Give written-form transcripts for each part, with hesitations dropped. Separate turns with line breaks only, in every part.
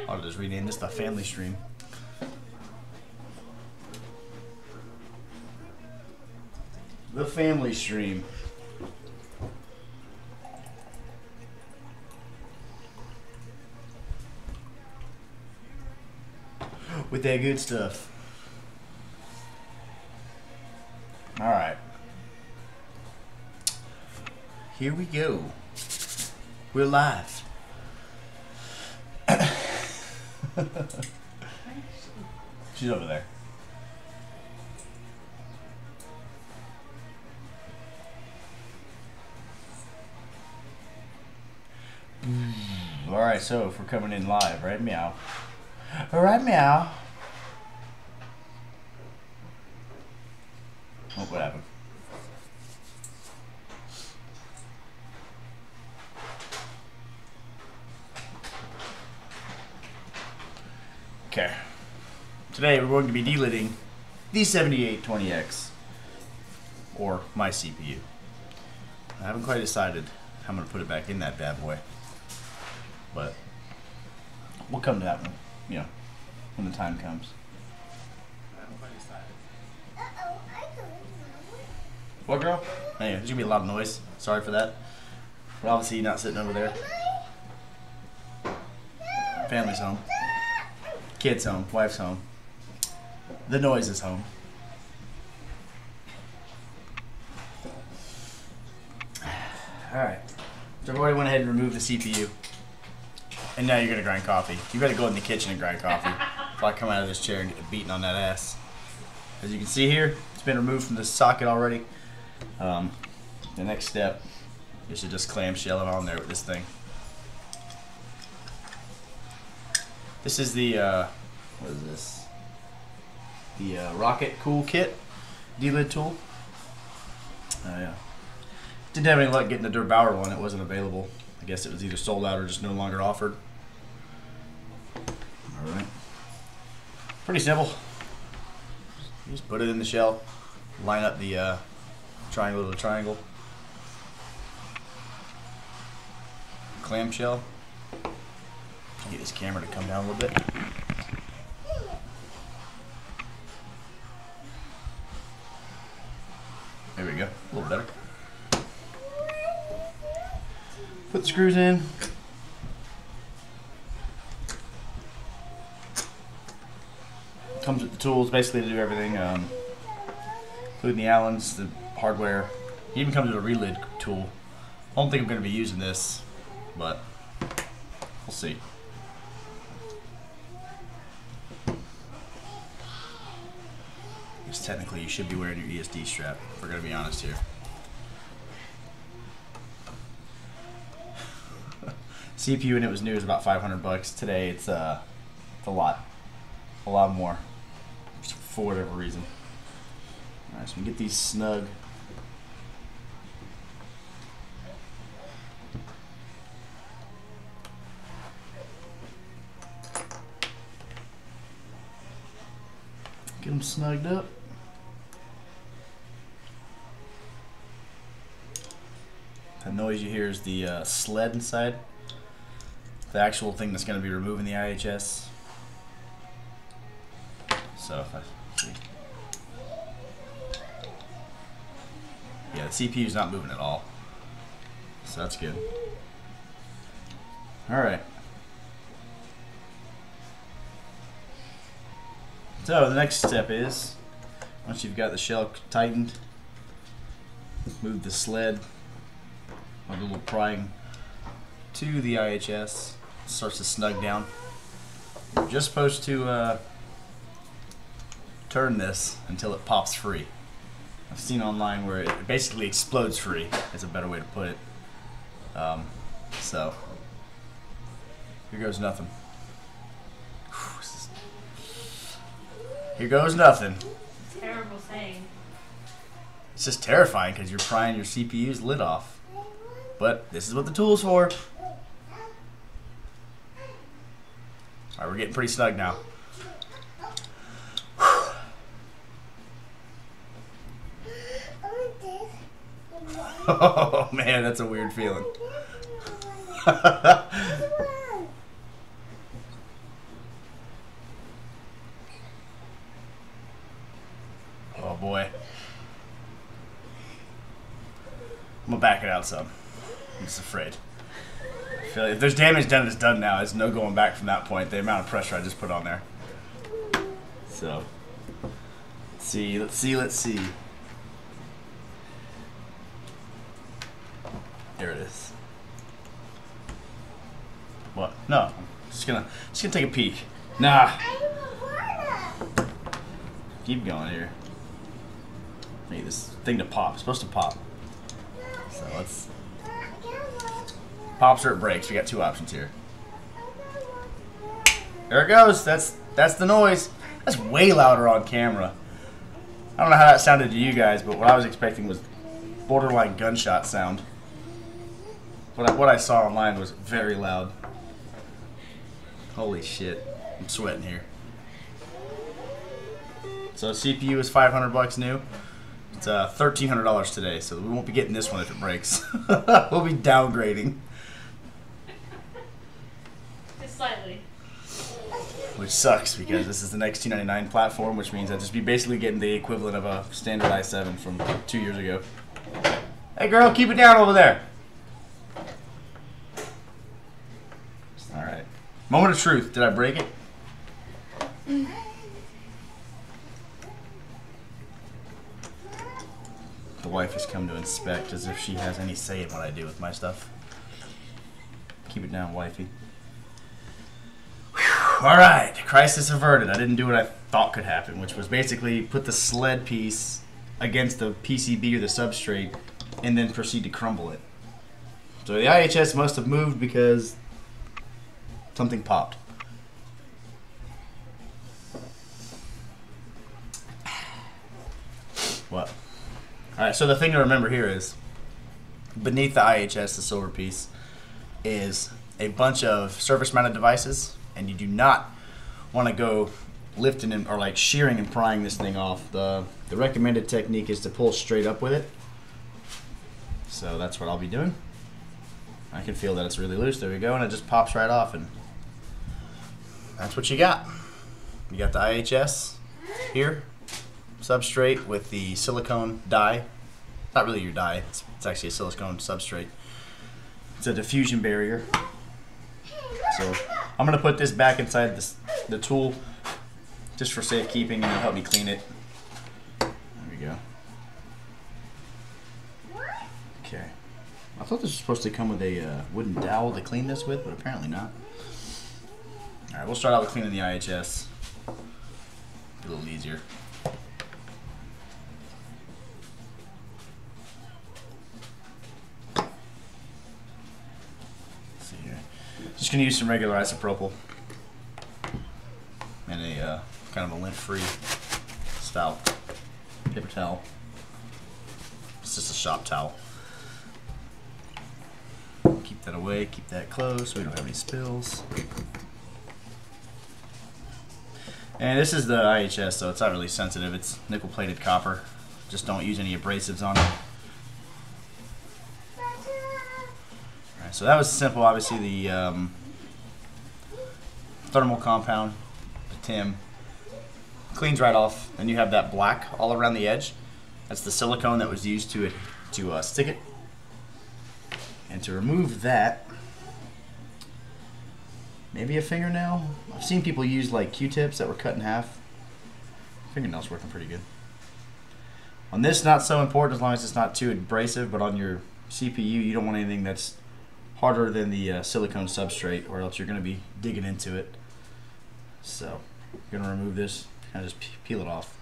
I'll just rename this the family stream. The family stream. With that good stuff. Alright. Here we go. We're live. She's over there. Alright, so if we're coming in live, right, meow? Alright, meow. Oh, what happened? Okay. Today we're going to be delidding the 7820X, or my CPU. I haven't quite decided how I'm going to put it back in that bad boy, but we'll come to that one, you know, when the time comes. I haven't quite decided. What, girl? Anyway, there's going to be a lot of noise. Sorry for that. But obviously you're not sitting over there. Family's home. Kids home, wife's home. The noise is home. Alright. So I've already went ahead and removed the CPU. And now you're going to grind coffee. You better go in the kitchen and grind coffee before I come out of this chair and get beaten on that ass. As you can see here, it's been removed from the socket already. The next step is to just clamshell it on there with this thing. This is the, what is this? The Rocket Cool Kit Delid tool. Yeah. Didn't have any luck getting the Der Bauer one. It wasn't available. I guess it was either sold out or just no longer offered. Alright. Pretty simple. You just put it in the shell, line up the triangle to the triangle. Clamshell. Get this camera to come down a little bit. There we go, a little better. Put the screws in. Comes with the tools basically to do everything, including the Allens, the hardware. It even comes with a relid tool. I don't think I'm going to be using this, but we'll see. Technically, you should be wearing your ESD strap, if we're going to be honest here. CPU when it was new was about 500 bucks. Today it's a lot more, for whatever reason. All right, so we get these snug. Get them snugged up. The noise you hear is the sled inside. The actual thing that's going to be removing the IHS. So if I see. Yeah, the CPU is not moving at all. So that's good. Alright. So the next step is, once you've got the shell tightened, move the sled, a little prying to the IHS, starts to snug down. You're just supposed to turn this until it pops free. I've seen online where it basically explodes free, is a better way to put it. So, here goes nothing. Here goes nothing.
Terrible saying.
It's just terrifying because you're prying your CPU's lid off. But this is what the tool's for. Alright, we're getting pretty snug now. Oh man, that's a weird feeling. Oh boy. I'm gonna back it out some. I'm just afraid. I feel like if there's damage done, it's done now. There's no going back from that point. The amount of pressure I just put on there. So, let's see. There it is. What? No. Just gonna take a peek. Nah. Keep going here. Need this thing to pop. It's supposed to pop. So let's. Pops or it breaks. We got two options here. There it goes. That's the noise. That's way louder on camera. I don't know how that sounded to you guys, but what I was expecting was borderline gunshot sound. What I saw online was very loud. Holy shit. I'm sweating here. So CPU is $500 new. It's $1,300 today, so we won't be getting this one if it breaks. We'll be downgrading.
Just slightly.
Which sucks because this is the next $299 platform, which means I'd just be basically getting the equivalent of a standard i7 from 2 years ago. Hey girl, keep it down over there. Alright. Moment of truth. Did I break it? The wife has come to inspect as if she has any say in what I do with my stuff. Keep it down, wifey. Alright, crisis averted. I didn't do what I thought could happen, which was basically put the sled piece against the PCB or the substrate and then proceed to crumble it. So the IHS must have moved because something popped. What? Alright, so the thing to remember here is beneath the IHS, the silver piece, is a bunch of surface-mounted devices, and you do not want to go lifting and, or like shearing and prying this thing off. The recommended technique is to pull straight up with it. So that's what I'll be doing. I can feel that it's really loose. There we go, and it just pops right off, and that's what you got. You got the IHS here, substrate with the silicone die. Not really your die, it's actually a silicone substrate. It's a diffusion barrier. So I'm going to put this back inside the tool just for safekeeping, and it'll help me clean it. There we go. Okay. I thought this was supposed to come with a wooden dowel to clean this with, but apparently not. Alright, we'll start out with cleaning the IHS. Be a little easier. Let's see here. Just going to use some regular isopropyl and a kind of a lint-free style paper towel. It's just a shop towel. Keep that away, keep that closed so we don't have any spills. And this is the IHS, so it's not really sensitive. It's nickel-plated copper. Just don't use any abrasives on it. Alright, so that was simple. Obviously, the thermal compound, the TIM, cleans right off. Then you have that black all around the edge. That's the silicone that was used to stick it. And to remove that, maybe a fingernail. I've seen people use like Q-tips that were cut in half. Fingernail's working pretty good. On this, not so important as long as it's not too abrasive, but on your CPU, you don't want anything that's harder than the silicone substrate, or else you're going to be digging into it. So, I'm going to remove this, kind of just peel it off.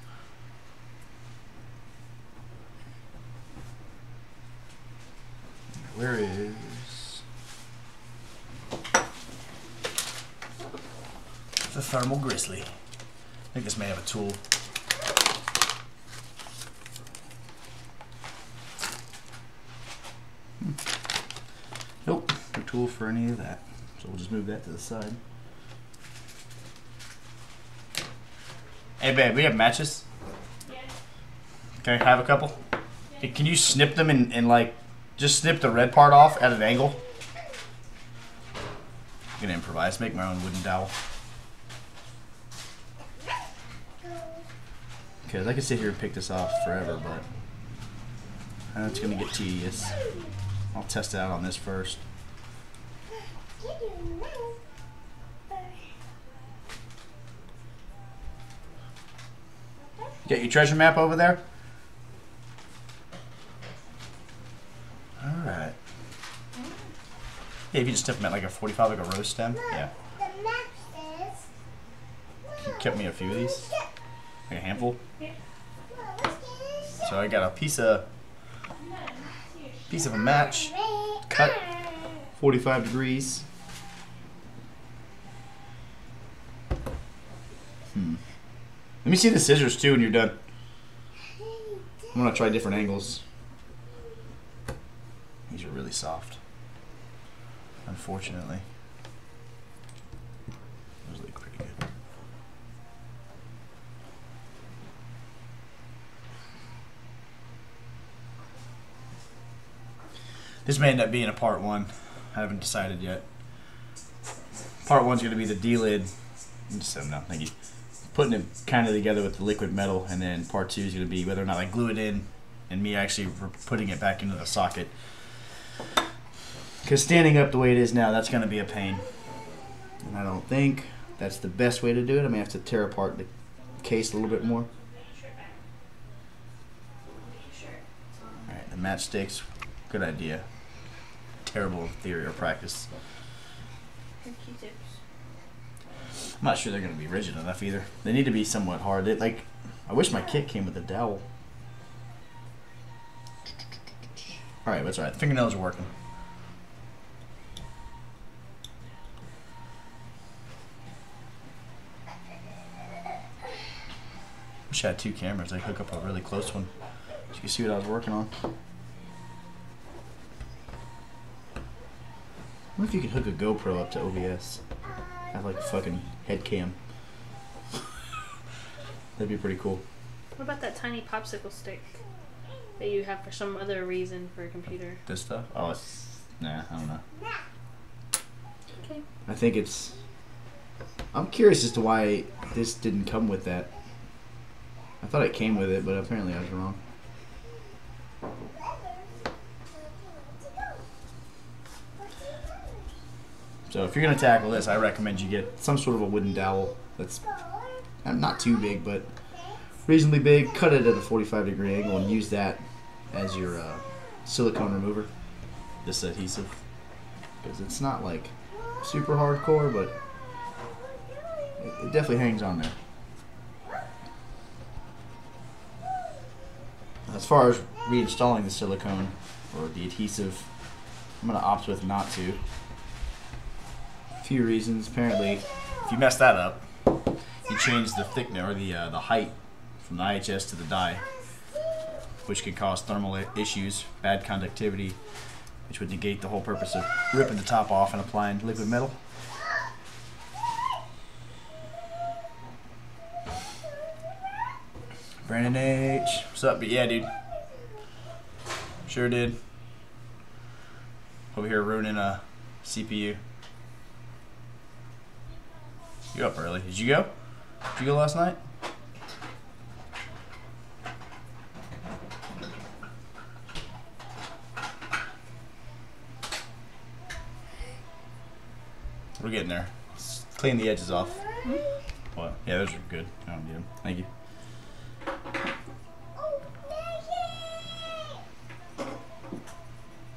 Where is the thermal Grizzly? I think this may have a tool. Nope, no tool for any of that. So we'll just move that to the side. Hey babe, we have matches?
Yeah.
Can I have a couple? Hey, can you snip them and like just snip the red part off at an angle? I'm gonna improvise, make my own wooden dowel. because I could sit here and pick this off forever, but I know it's going to get tedious. I'll test it out on this first. Get your treasure map over there? Alright. Yeah, if you just tip them at like a 45, like a rose stem. Yeah. You kept me a few of these. Like a handful. So I got a piece of a match cut 45 degrees. Let me see the scissors too when you're done. I'm gonna try different angles. These are really soft, unfortunately. Those look pretty good. This may end up being a part 1. I haven't decided yet. Part 1's gonna be the Delid. No, thank you. Putting it kind of together with the liquid metal, and then part 2 is going to be whether or not I glue it in and me actually putting it back into the socket. Because standing up the way it is now, that's going to be a pain. And I don't think that's the best way to do it. I may have to tear apart the case a little bit more. Alright, the matchsticks, good idea. Terrible theory or practice. I'm not sure they're going to be rigid enough either. They need to be somewhat hard. I wish my kit came with a dowel. Alright, that's alright. The fingernails are working. Wish I had 2 cameras. I could hook up a really close one so you can see what I was working on. I wonder if you could hook a GoPro up to OBS. Have like a fucking head cam. That'd be pretty cool.
What about that tiny popsicle stick that you have for some other reason for a computer?
This stuff? Oh, it's... Nah, I don't know.
Okay.
I think it's... I'm curious as to why this didn't come with that. I thought it came with it, but apparently I was wrong. So if you're going to tackle this, I recommend you get some sort of a wooden dowel that's not too big, but reasonably big. Cut it at a 45-degree angle and use that as your silicone remover, this adhesive. Because it's not like super hardcore, but it definitely hangs on there. As far as reinstalling the silicone or the adhesive, I'm going to opt with not to. Few reasons. Apparently, if you mess that up, you change the thickness or the height from the IHS to the die, which could cause thermal issues, bad conductivity, which would negate the whole purpose of ripping the top off and applying liquid metal. Brandon H, what's up? But yeah, dude, sure did. Over here ruining a CPU. You're up early. Did you go? Did you go last night? We're getting there. Let's clean the edges off. What? Yeah, those are good. I don't need them. Thank you.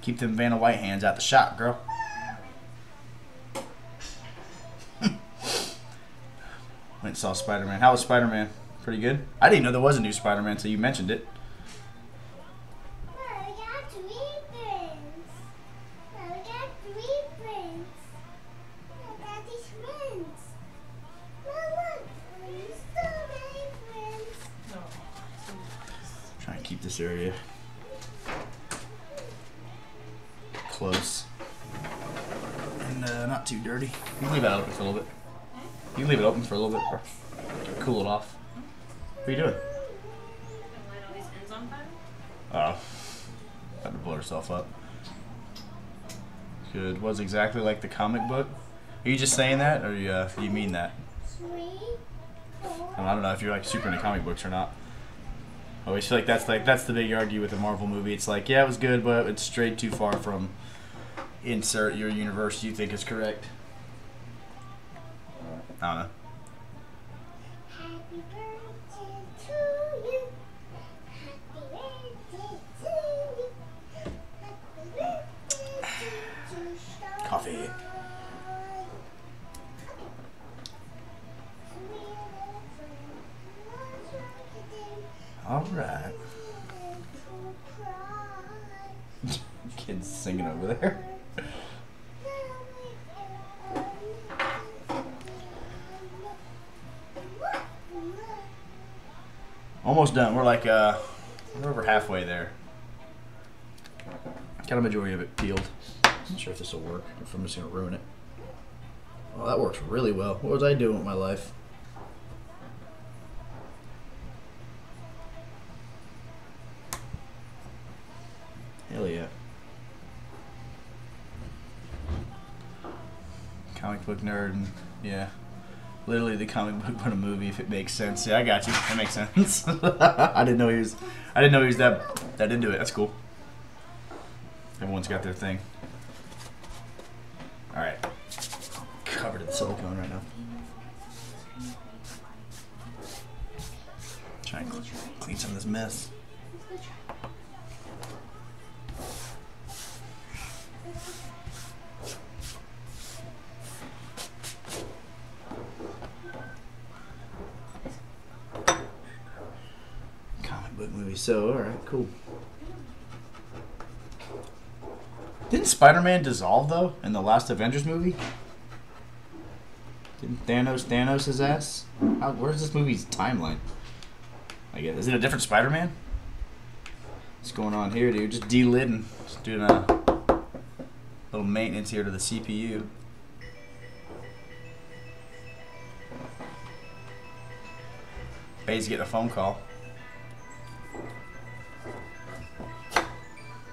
Keep them Vanna White hands out the shop, girl. Went and saw Spider-Man. How was Spider-Man? Pretty good? I didn't know there was a new Spider-Man until you mentioned it.
I got 3 prints. I got 3 prints. I got these prints. Mama, there's so many prints.
Try and keep this area close and not too dirty. You can leave that open for a little bit. You can leave it open for a little bit or cool it off. What are you doing?
Light all these ends on fire?
Oh, about to blow herself up. Good. Was exactly like the comic book. Are you just saying that, or you mean that?
3, 4.
I don't know if you're like super into comic books or not. I always feel like that's the big argue with a Marvel movie. It's like, yeah, it was good, but it's strayed too far from insert your universe you think is correct. I don't know.
Happy birthday to you. Happy birthday to you. Happy birthday to you.
Coffee. All right. Kids singing over there. Almost done. We're like we're over halfway there. Got a majority of it peeled. Not sure if this will work. If I'm just gonna ruin it. Oh, that works really well. What was I doing with my life? Hell yeah. Comic book nerd, and yeah. Literally the comic book but a movie if it makes sense. Yeah, I got you. That makes sense. I didn't know he was that into it. That's cool. Everyone's got their thing. Alright. Covered in silicone right now. Try and clean some of this mess. Movie. So, alright, cool. Didn't Spider-Man dissolve, though, in the last Avengers movie? Didn't Thanos his ass? Where's this movie's timeline? I guess. Is it a different Spider-Man? What's going on here, dude? Just Delidding. Just doing a little maintenance here to the CPU. Bay's getting a phone call.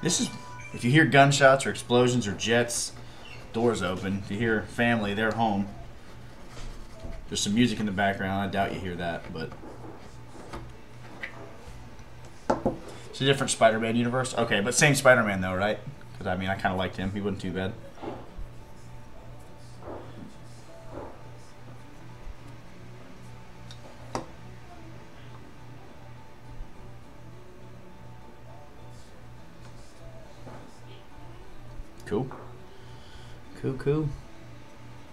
This is, if you hear gunshots or explosions or jets, doors open. If you hear family, they're home. There's some music in the background. I doubt you hear that, but it's a different Spider-Man universe. Okay, but same Spider-Man though, right? Because I mean, I kind of liked him. He wasn't too bad. Cool. Cool.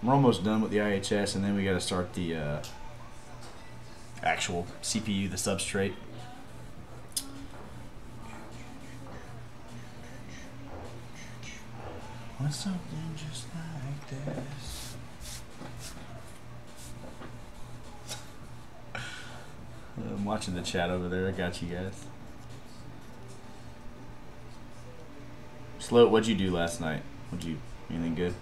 We're almost done with the IHS, and then we got to start the actual CPU, the substrate. What's something just like this? I'm watching the chat over there. I got you guys. Sloat, what'd you do last night? Anything good?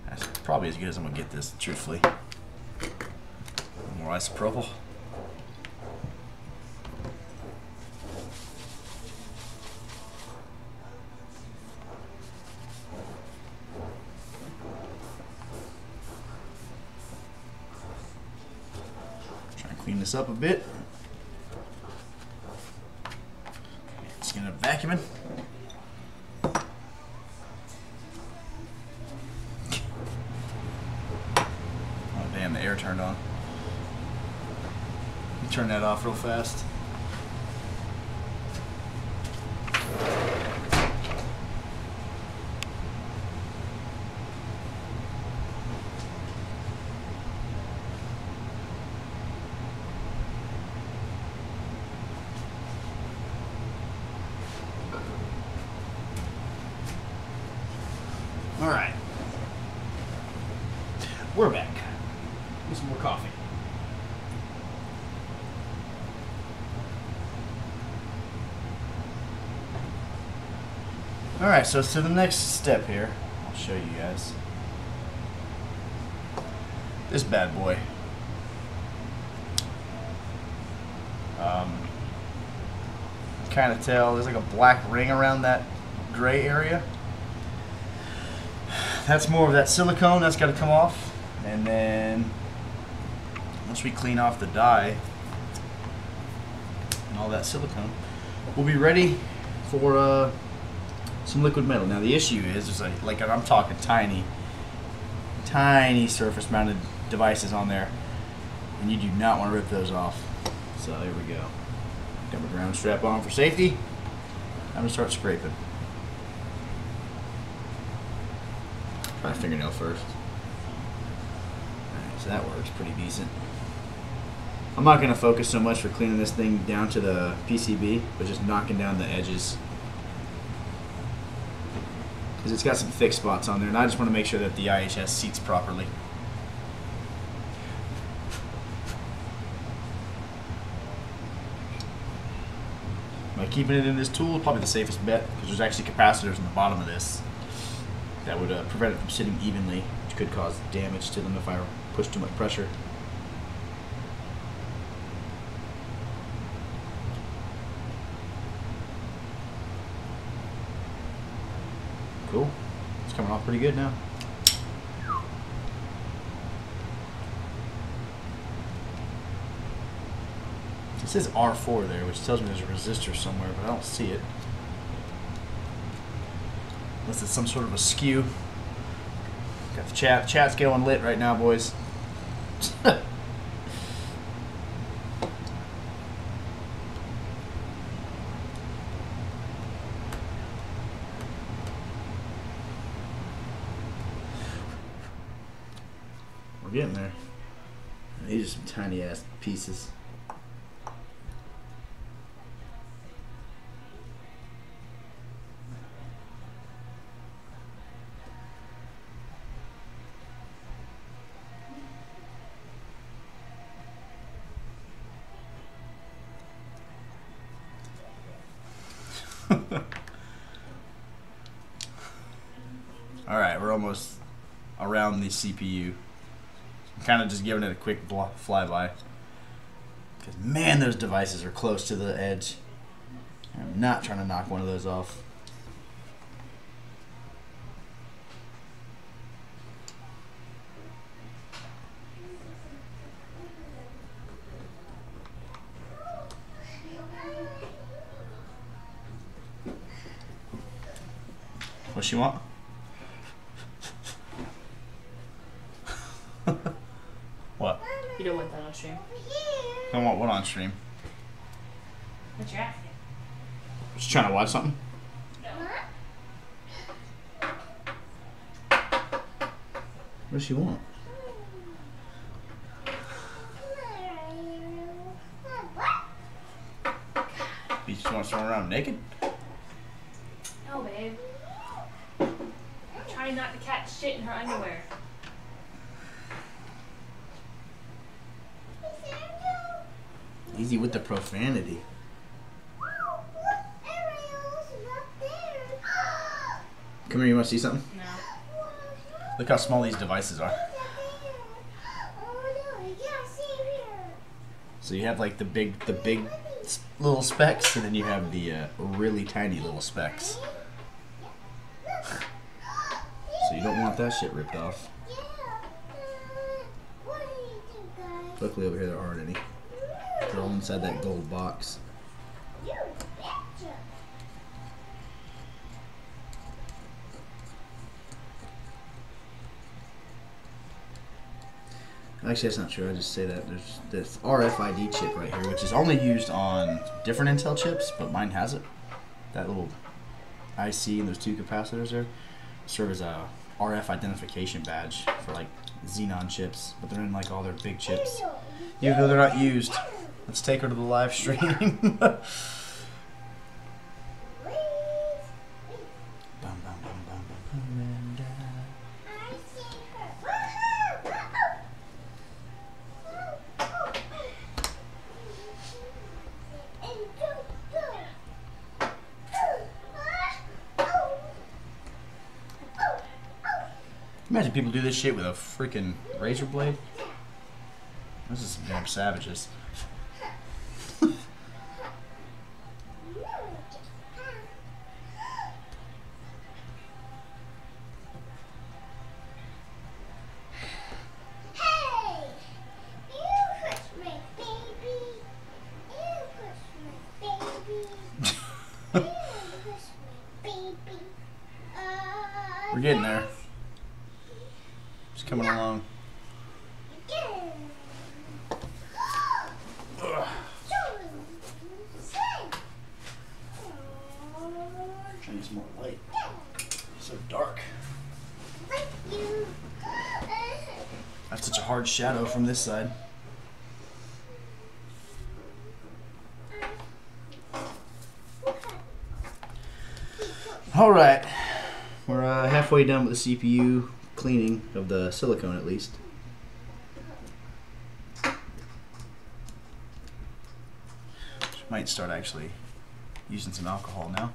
That's probably as good as I'm gonna get this, truthfully. More isopropyl. Try and clean this up a bit. Just gonna vacuum it. The air turned on. Turn that off real fast. All right. We're back. Get some more coffee. Alright, so to the next step here, I'll show you guys. This bad boy. Kind of tell, there's like a black ring around that gray area. That's more of that silicone that's got to come off. And then once we clean off the dye, and all that silicone, we'll be ready for some liquid metal. Now the issue is like I'm talking tiny surface mounted devices on there, and you do not want to rip those off. So here we go. Got my ground strap on for safety. I'm gonna start scraping. Try a fingernail first. Alright, so that works pretty decent. I'm not gonna focus so much for cleaning this thing down to the PCB, but just knocking down the edges. Because it's got some thick spots on there, and I just want to make sure that the IHS seats properly. By keeping it in this tool, probably the safest bet, because there's actually capacitors in the bottom of this that would prevent it from sitting evenly, which could cause damage to them if I push too much pressure. Cool. It's coming off pretty good now. It says R4 there, which tells me there's a resistor somewhere, but I don't see it. Unless it's some sort of a skew. Got the chat's going lit right now, boys. We're getting there. These are some tiny ass pieces. Alright, we're almost around the CPU. I'm kind of just giving it a quick flyby. Because, man, those devices are close to the edge. I'm not trying to knock one of those off. What she want? What?
You don't want that on stream.
I want what on stream?
What you asking?
She's trying to watch something? What does she want? You just want to run around naked?
No, babe. I'm trying not to catch shit in her underwear.
Easy with the profanity. Come here, you want to see something?
No.
Look how small these devices are. So you have like the big little specks, and then you have the really tiny little specks. So you don't want that shit ripped off. Luckily over here there aren't any. They're all inside that gold box. Actually, that's not true. I just say that. There's this RFID chip right here, which is only used on different Intel chips, but mine has it. That little IC and those two capacitors there serve as a RF identification badge for like Xenon chips, but they're in like all their big chips. Even though they're not used. Let's take her to the live stream. Imagine people do this shit with a freaking razor blade. This is some damn savages. It's coming along. Ugh. I need some more light. It's so dark. That's such a hard shadow from this side. Alright. We're halfway done with the CPU cleaning of the silicone at least. Might start actually using some alcohol now.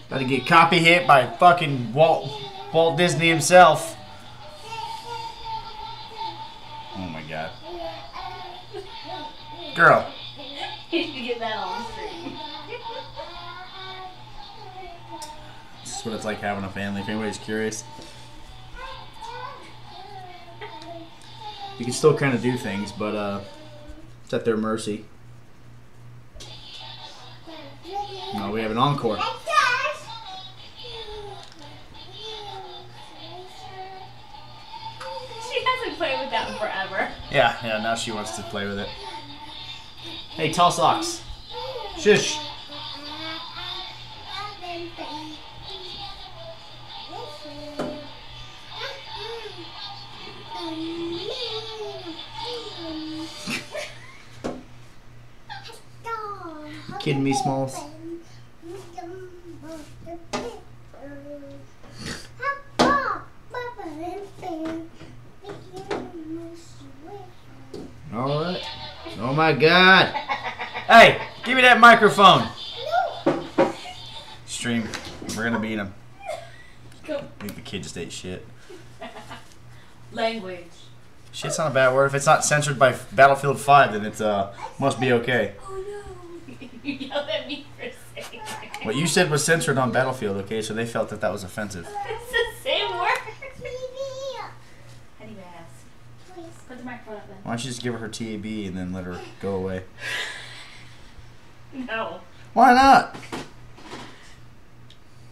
About to get copy hit by fucking Walt Disney himself. Oh my god. Girl.
You should get that on stream.
This is what it's like having a family, if anybody's curious. You can still kind of do things, but it's at their mercy. No, we have an encore.
She hasn't played with that forever.
Yeah, now she wants to play with it. Hey, tall socks. Shush. You kidding me, Smalls? Alright. Oh my god. Hey, give me that microphone. Stream. We're gonna beat him.
Go.
I think the kid just ate shit.
Language.
Shit's not a bad word. If it's not censored by Battlefield 5, then it must be okay.
Oh no. You yelled at me for saying it.
What you said was censored on Battlefield, okay? So they felt that was offensive.
It's the same word. How do you ask? Please. Put the microphone up then.
Why don't you just give her her TAB and then let her go away?
No.
Why not?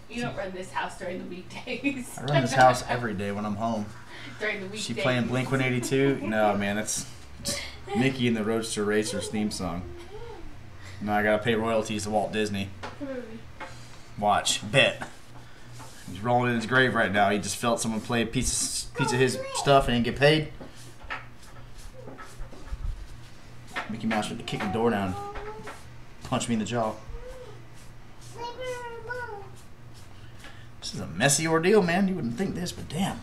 You don't run this house during the weekdays.
I run this house every day when I'm home.
During the weekdays.
She playing Blink-182? No, man, that's Mickey and the Roadster Racers theme song. No, I gotta pay royalties to Walt Disney. Watch, bet. He's rolling in his grave right now. He just felt someone play a piece of his stuff and didn't get paid. Mickey Mouse had to kick the door down, punch me in the jaw. This is a messy ordeal, man. You wouldn't think this, but damn.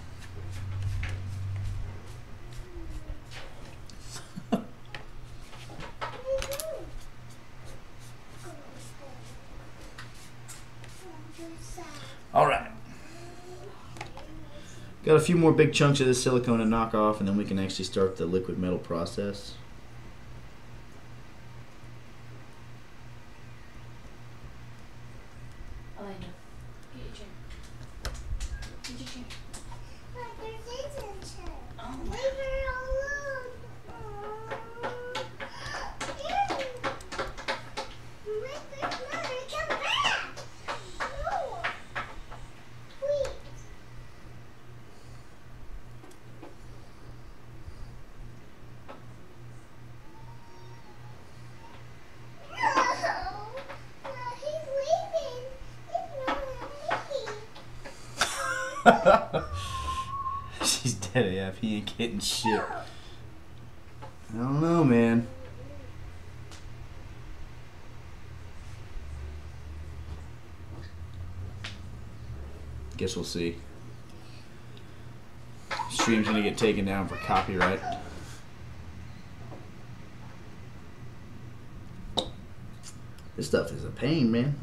Alright. Got a few more big chunks of this silicone to knock off, and then we can actually start the liquid metal process.
Elena, get your chair. Get your chair. Oh.
She's dead AF. He ain't getting shit. I don't know, man. Guess we'll see. Stream's gonna get taken down for copyright. This stuff is a pain, man.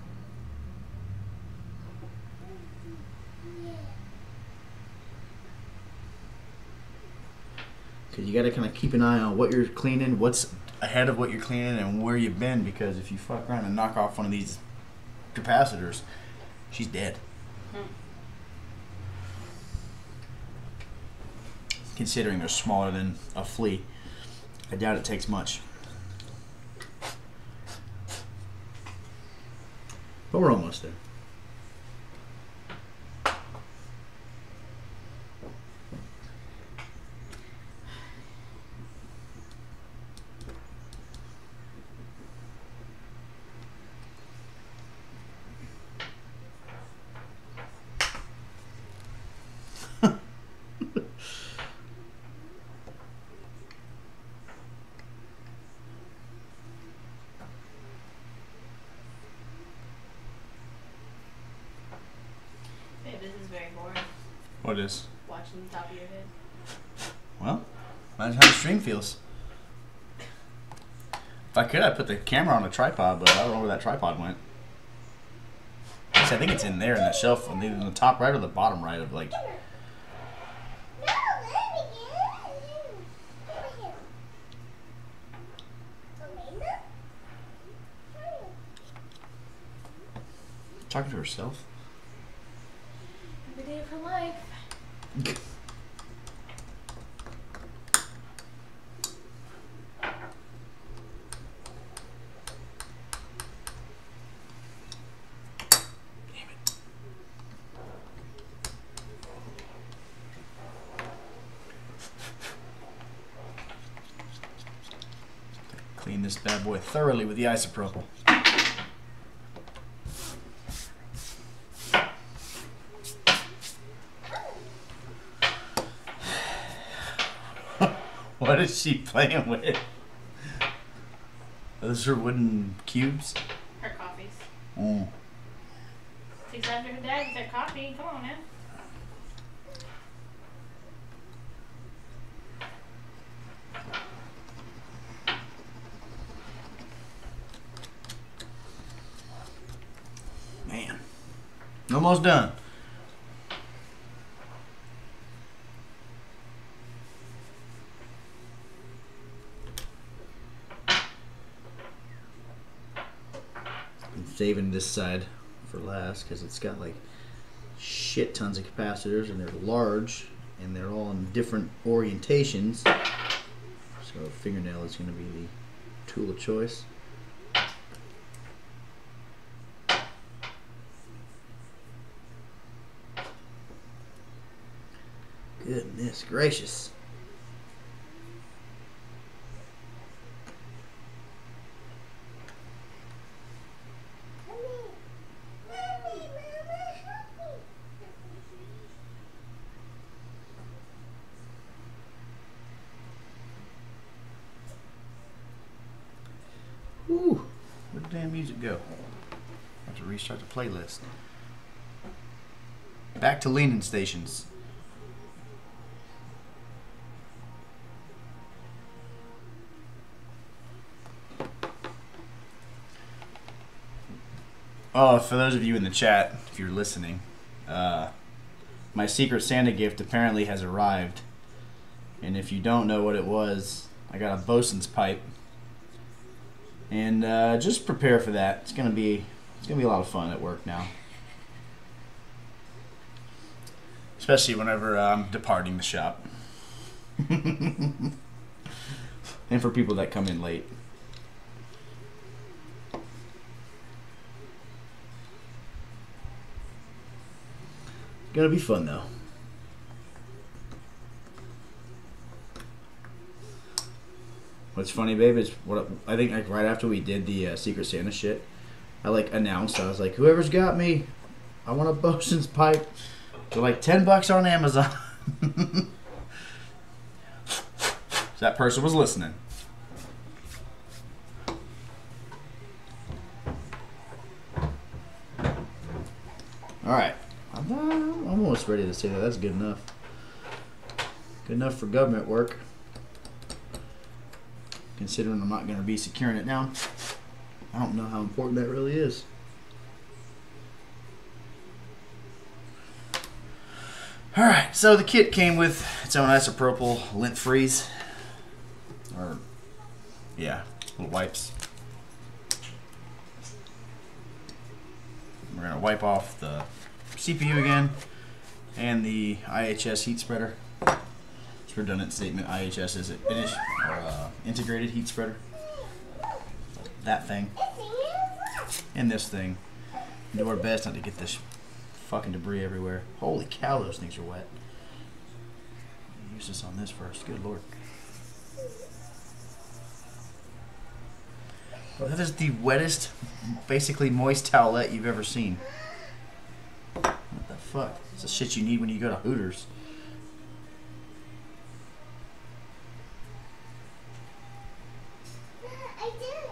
Because you got to kind of keep an eye on what you're cleaning, what's ahead of what you're cleaning, and where you've been. Because if you fuck around and knock off one of these capacitors, she's dead. Considering they're smaller than a flea, I doubt it takes much. But we're almost there. What is?
Watching the top of your head.
Well, imagine how the stream feels. If I could, I'd put the camera on a tripod, but I don't know where that tripod went. I think it's in there in that shelf, either in the top right or the bottom right of like. Talking to herself.
Every day of her life. Clean this bad boy thoroughly with the isopropyl. What is she playing with? Those are wooden cubes? Her coffees.
Mm.
Takes after her dad with that coffee. Come on now.
Man. Almost done. Saving this side for last because it's got like shit tons of capacitors and they're large and they're all in different orientations, so a fingernail is going to be the tool of choice. Goodness gracious. Ooh, where'd the damn music go? I have to restart the playlist. Back to leaning stations. Oh, for those of you in the chat, if you're listening, my Secret Santa gift apparently has arrived. And if you don't know what it was, I got a bosun's pipe. And just prepare for that. It's gonna be a lot of fun at work now. Especially whenever I'm departing the shop. And for people that come in late. Gonna be fun though. What's funny, babe, is what I think like right after we did the Secret Santa shit, I like announced, I was like, whoever's got me, I want a bosun's pipe. They're like $10 on Amazon. So that person was listening. Alright. I'm almost ready to say that. That's good enough. Good enough for government work. Considering I'm not going to be securing it now. I don't know how important that really is. Alright, so the kit came with its own isopropyl lint freeze. Yeah, little wipes. We're gonna wipe off the CPU again and the IHS heat spreader. It's redundant statement. IHS is integrated heat spreader. That thing and this thing. Do our best not to get this fucking debris everywhere. Holy cow, those things are wet. Use this on this first. Good lord. Well, that is the wettest, basically moist towelette you've ever seen. What the fuck? It's the shit you need when you go to Hooters.
I did it.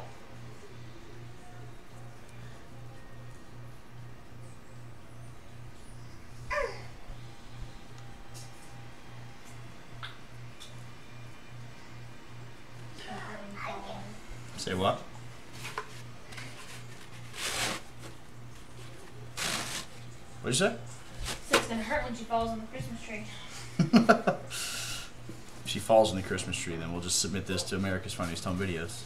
Say what? What'd you say?
So it's gonna hurt when she falls on the Christmas tree.
If she falls on the Christmas tree, then we'll just submit this to America's Funniest Home Videos.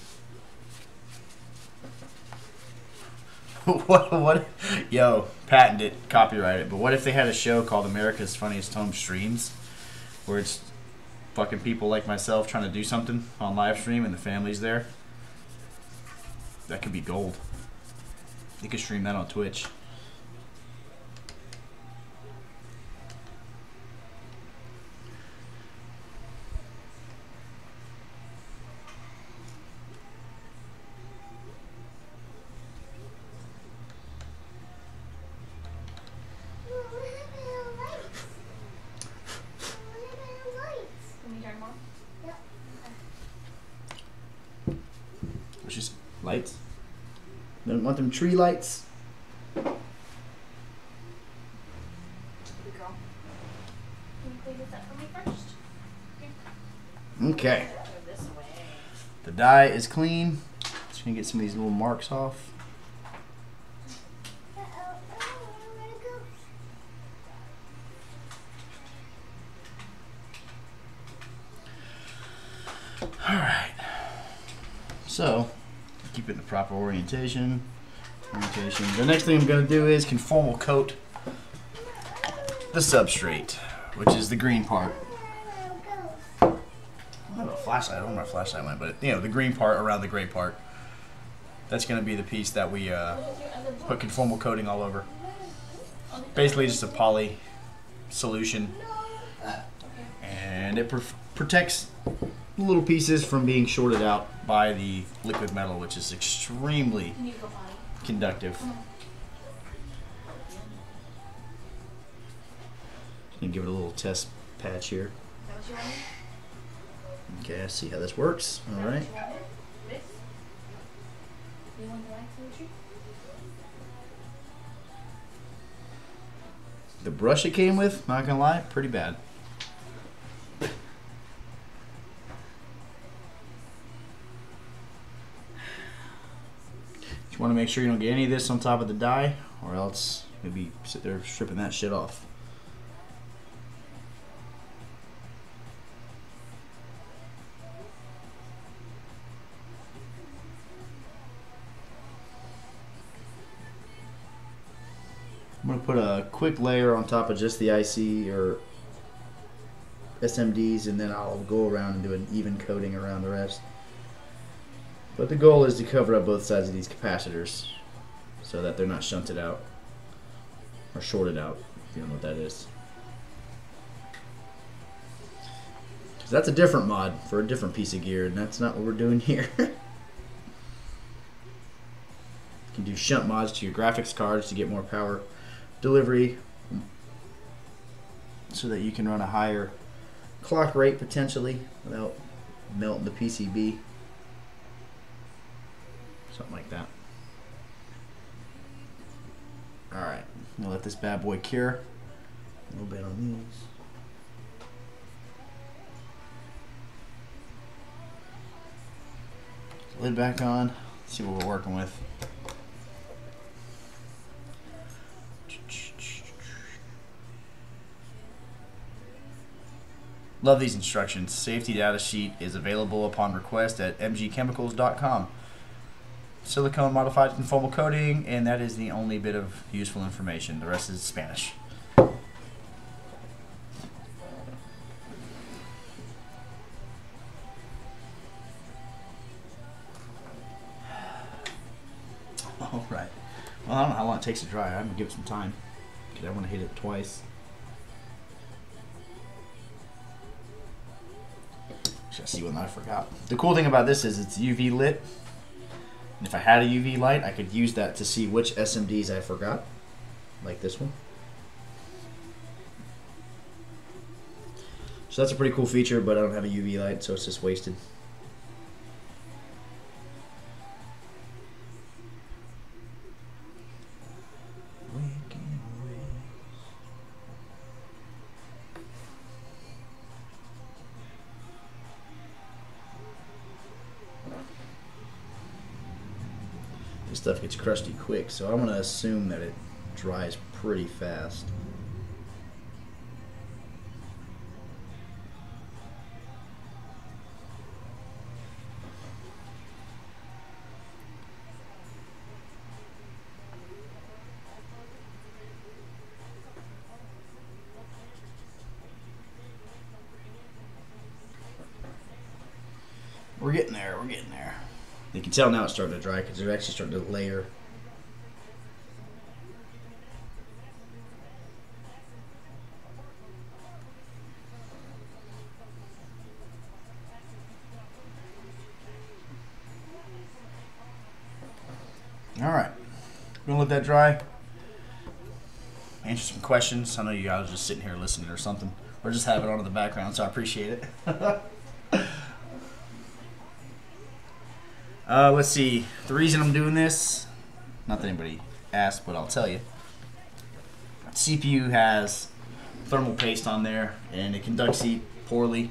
What? Yo, patent it, copyright it. But what if they had a show called America's Funniest Home Streams, where it's fucking people like myself trying to do something on live stream and the family's there? That could be gold. You could stream that on Twitch.
Can you turn them on?
What's just lights? Don't want them tree lights.
Good girl. Can you clean this up for me first?
Okay.
Go this way.
The dye is clean. Just gonna get some of these little marks off. Alright. So, keep it in the proper orientation. The next thing I'm going to do is conformal coat the substrate, which is the green part. I don't have a flashlight. I don't know where my flashlight went, but you know, the green part around the gray part. That's going to be the piece that we put conformal coating all over. Basically just a poly solution. And it protects little pieces from being shorted out by the liquid metal, which is extremely conductive. And give it a little test patch here. Okay, I see how this works. All right. The brush it came with, not gonna lie, pretty bad. You want to make sure you don't get any of this on top of the dye, or else you'll be sit there stripping that shit off. I'm going to put a quick layer on top of just the IC or SMDs, and then I'll go around and do an even coating around the rest. But the goal is to cover up both sides of these capacitors so that they're not shunted out or shorted out, if you don't know what that is. Because that's a different mod for a different piece of gear, and that's not what we're doing here. You can do shunt mods to your graphics cards to get more power delivery so that you can run a higher clock rate potentially without melting the PCB. Something like that. Alright, I'm gonna let this bad boy cure. A little bit on these. Lid back on. See what we're working with. Love these instructions. Safety data sheet is available upon request at mgchemicals.com. Silicone modified conformal coating, and that is the only bit of useful information. The rest is Spanish. All right. Well, I don't know how long it takes to dry. I'm going to give it some time because I want to hit it twice. Should I see one that I forgot? The cool thing about this is it's UV lit. And if I had a UV light, I could use that to see which SMDs I forgot. Like this one. So that's a pretty cool feature, but I don't have a UV light, so it's just wasted. This stuff gets crusty quick, so I'm going to assume that it dries pretty fast. We're getting there, we're getting there. You can tell now it's starting to dry because they're actually starting to layer. All right, we're gonna let that dry. Answer some questions. I know you guys are just sitting here listening or something, or just have it on in the background, so I appreciate it. Let's see. The reason I'm doing this, not that anybody asked, but I'll tell you. CPU has thermal paste on there, and it conducts heat poorly.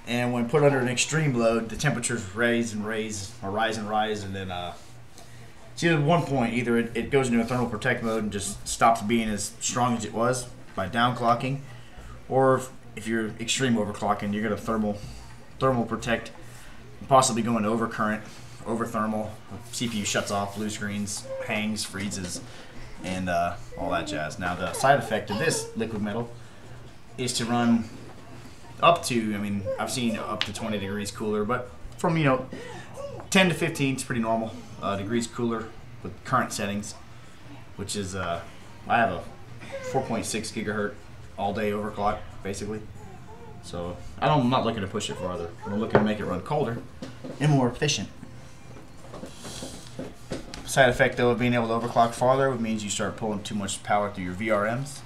And when put under an extreme load, the temperatures rise and rise, and then it's either at one point, either it goes into a thermal protect mode and just stops being as strong as it was by downclocking, or if you're extreme overclocking, you're going to thermal protect, and possibly go into overcurrent. Over thermal, CPU shuts off, blue screens, hangs, freezes, and all that jazz. Now the side effect of this liquid metal is to run up to, I mean, I've seen up to 20 degrees cooler, but from 10 to 15 is pretty normal degrees cooler with current settings, which is I have a 4.6 gigahertz all day overclock basically. So I'm not looking to push it farther, but I'm looking to make it run colder and more efficient. Side effect though of being able to overclock farther means you start pulling too much power through your VRMs,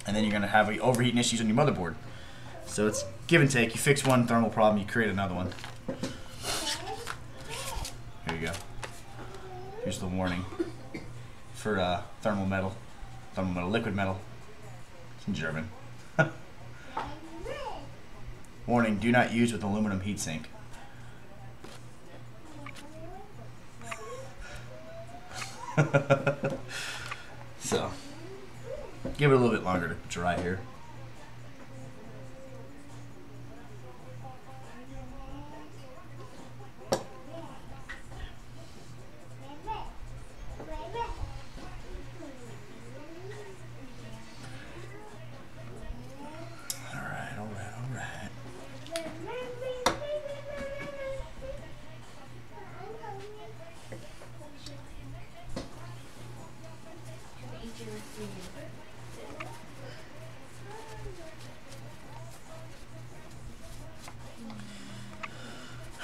and then you're going to have overheating issues on your motherboard. So it's give and take. You fix one thermal problem, you create another one. Here you go. Here's the warning for thermal metal, liquid metal. It's in German. Warning: do not use with aluminum heatsink. So, give it a little bit longer to dry here.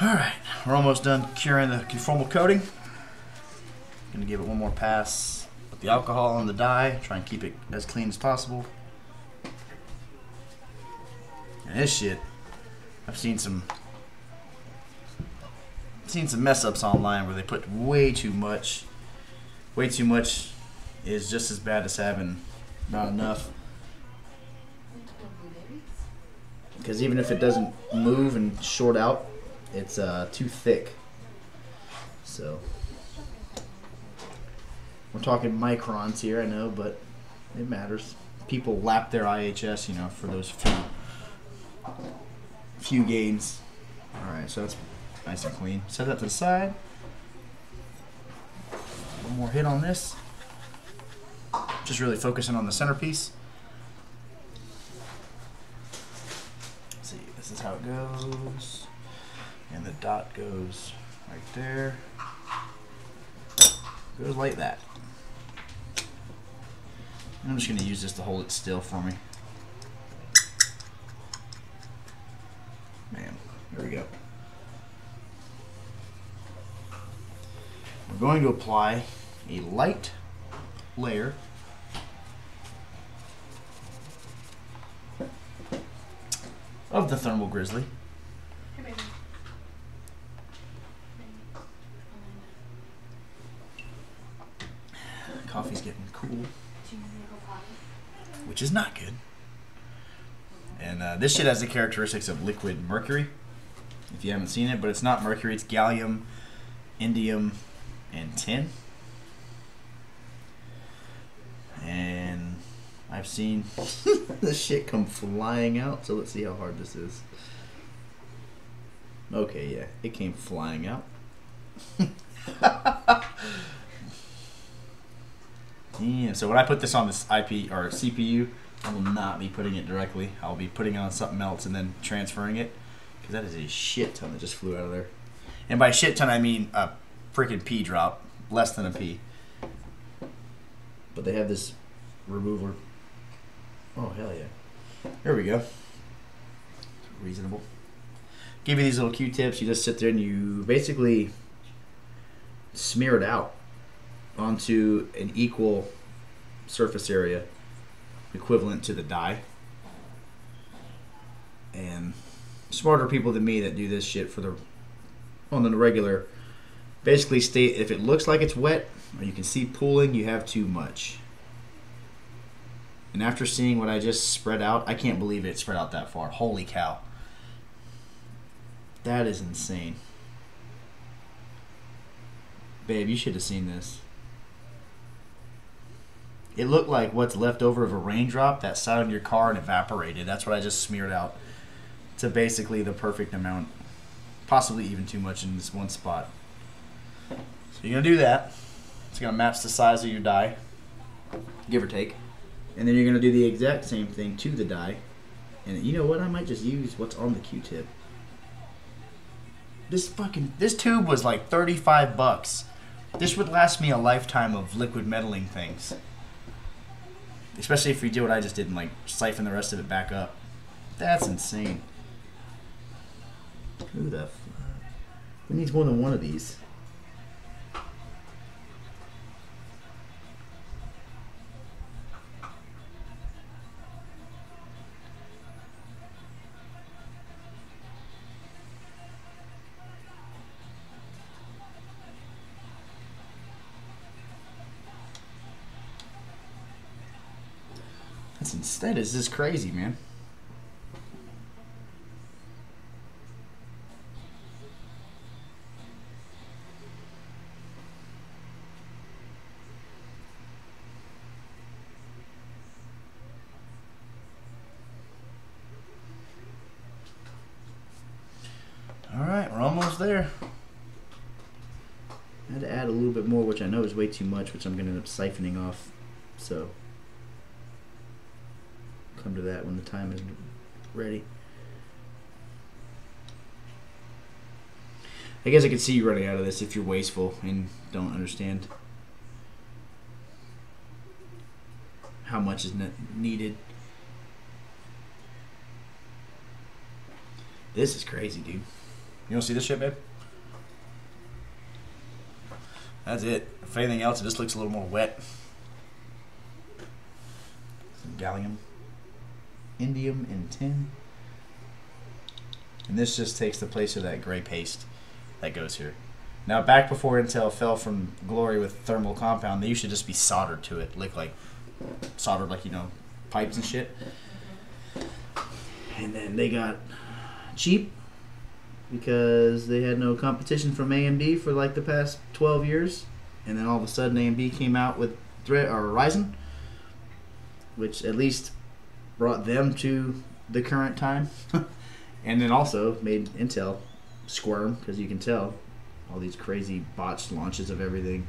Alright, we're almost done curing the conformal coating. Gonna give it one more pass with the alcohol on the dye, try and keep it as clean as possible. And this shit, I've seen some mess ups online where they put way too much. Way too much is just as bad as having not enough. Because even if it doesn't move and short out, it's too thick. So we're talking microns here, I know, but it matters. People lap their IHS, for those few few gains. Alright, so that's nice and clean. Set that to the side. One more hit on this. Just really focusing on the centerpiece. Let's see, this is how it goes. And the dot goes right there. Goes like that. I'm just going to use this to hold it still for me. Man, there we go. We're going to apply a light layer of the thermal Grizzly.
Hey, baby.
Coffee's getting cool,
Do you need to go potty?
which is not good. And this shit has the characteristics of liquid mercury, if you haven't seen it, but it's not mercury, it's gallium, indium, and tin. And I've seen this shit come flying out, so let's see how hard this is. Okay, yeah, it came flying out. Yeah, so when I put this on this IP or CPU, I will not be putting it directly. I'll be putting it on something else and then transferring it, because that is a shit ton that just flew out of there. And by shit ton, I mean a freaking pea drop, less than a pea. But they have this remover. Oh, hell yeah. There we go. Reasonable. Give you these little Q-tips. You just sit there and you basically smear it out onto an equal surface area equivalent to the die. And smarter people than me that do this shit for the on the regular basically state if it looks like it's wet or you can see pooling, you have too much. And after seeing what I just spread out, I can't believe it spread out that far. Holy cow. That is insane. Babe, you should have seen this. It looked like what's left over of a raindrop that sat on your car and evaporated. That's what I just smeared out to basically the perfect amount. Possibly even too much in this one spot. So you're going to do that. It's going to match the size of your die, give or take. And then you're going to do the exact same thing to the die. And you know what? I might just use what's on the Q-tip. This tube was like 35 bucks. This would last me a lifetime of liquid metaling things. Especially if we do what I just did and like siphon the rest of it back up. That's insane. Who the fuck? Who needs more than one of these? That is just crazy, man. All right, we're almost there. I had to add a little bit more, which I know is way too much, which I'm going to end up siphoning off. So come to that when the time is ready. I guess I could see you running out of this if you're wasteful and don't understand how much is needed. This is crazy, dude. You don't see this shit, babe? That's it. If anything else, it just looks a little more wet. Some gallium, indium, and tin. And this just takes the place of that gray paste that goes here. Now, back before Intel fell from glory with thermal compound, they used to just be soldered to it, like soldered like, you know, pipes and shit. And then they got cheap because they had no competition from AMD for like the past 12 years. And then all of a sudden AMD came out with Ryzen, which at least brought them to the current time. And then also made Intel squirm because you can tell all these crazy botched launches of everything.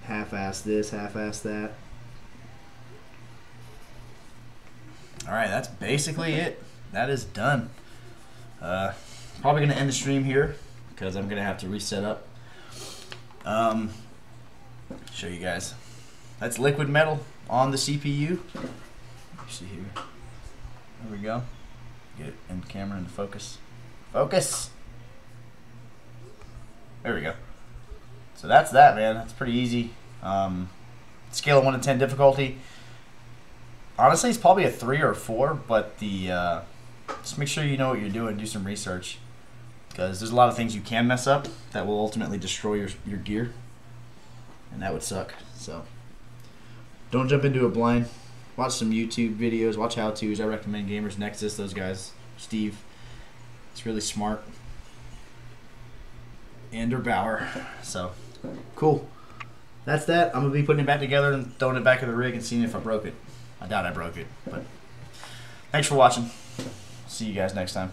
Half-ass this, half-ass that. Alright, that's basically it. That is done. Probably going to end the stream here because I'm going to have to reset up. Show you guys. That's liquid metal on the CPU. Let's see here. There we go. Get it in the camera and focus. Focus! There we go. So that's that, man. That's pretty easy. Scale of 1 to 10 difficulty. Honestly, it's probably a 3 or a 4, but the just make sure you know what you're doing. Do some research. Because there's a lot of things you can mess up that will ultimately destroy your gear. And that would suck. So don't jump into it blind. Watch some YouTube videos. Watch how-tos. I recommend Gamers Nexus. Those guys. Steve. It's really smart. Andrew Bauer. So, cool. That's that. I'm going to be putting it back together and throwing it back in the rig and seeing if I broke it. I doubt I broke it. But thanks for watching. See you guys next time.